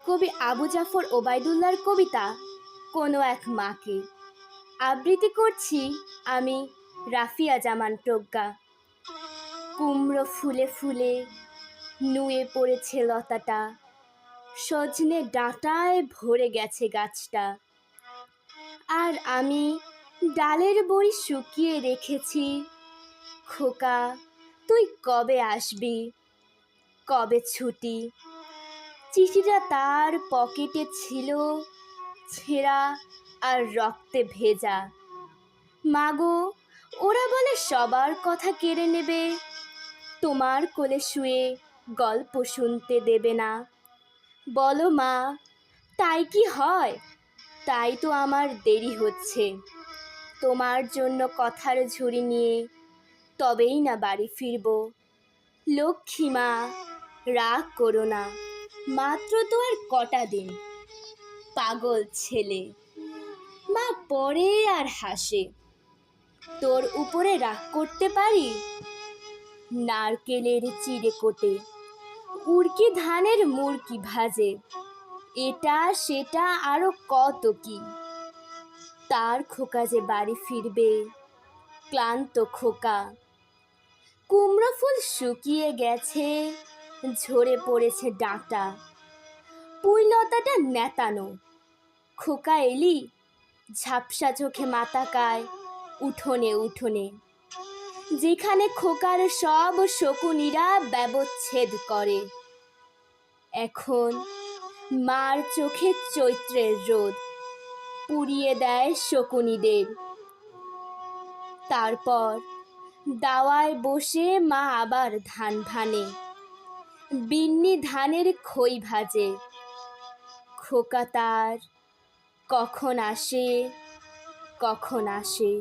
কবি আবু জাফর ওবায়দুল্লাহর কবিতা কোনো এক মাকে আবৃত্তি করছি আমি, রাফিয়া জামান প্রজ্ঞা। কুমড়ো ফুলে ফুলে নুয়ে পড়েছে লতাটা, সজনে ডাঁটায় ভরে গেছে গাছটা। আর আমি ডালের বড়ি শুকিয়ে রেখেছি। খোকা, তুই কবে আসবি, কবে ছুটি? চিঠিটা তার পকেটে ছিল, ছেঁড়া আর রক্তে ভেজা। মাগো, ওরা বলে সবার কথা কেড়ে নেবে, তোমার কোলে শুয়ে গল্প শুনতে দেবে না। বলো মা, তাই কি হয়? তাই তো আমার দেরি হচ্ছে, তোমার জন্য কথার ঝুড়ি নিয়ে তবেই না বাড়ি ফিরব। লক্ষ্মী মা, রাগ করো না, মাত্র তো আর কটা দিন। পাগল ছেলে। মা পড়ে আর হাসে। তোর উপরে রাগ করতে পারি? নারকেলের চিড়ে কোটে, উড়কি ধানের মুড়কি ভাজে, এটা সেটা আরো কত কি। তার খোকা যে বাড়ি ফিরবে, ক্লান্ত খোকা। কুমড়ো ফুল শুকিয়ে গেছে, ঝরে পড়েছে ডাঁটা। পুঁইলতাটা নেতানো। খোকা এলি, ঝাপসা চোখে মাতাকায় উঠোনে উঠোনে, যেখানে খোকার সব শকুনিরা ব্যবচ্ছেদ করে। এখন মার চোখে চৈত্রের রোদ পুড়িয়ে দেয় শকুনিদের। তারপর দাওয়ায় বসে মা আবার ধান ভানে, বিন্নি ধানের খই ভাজে। খোকা তার কখন আসে, কখন আসে।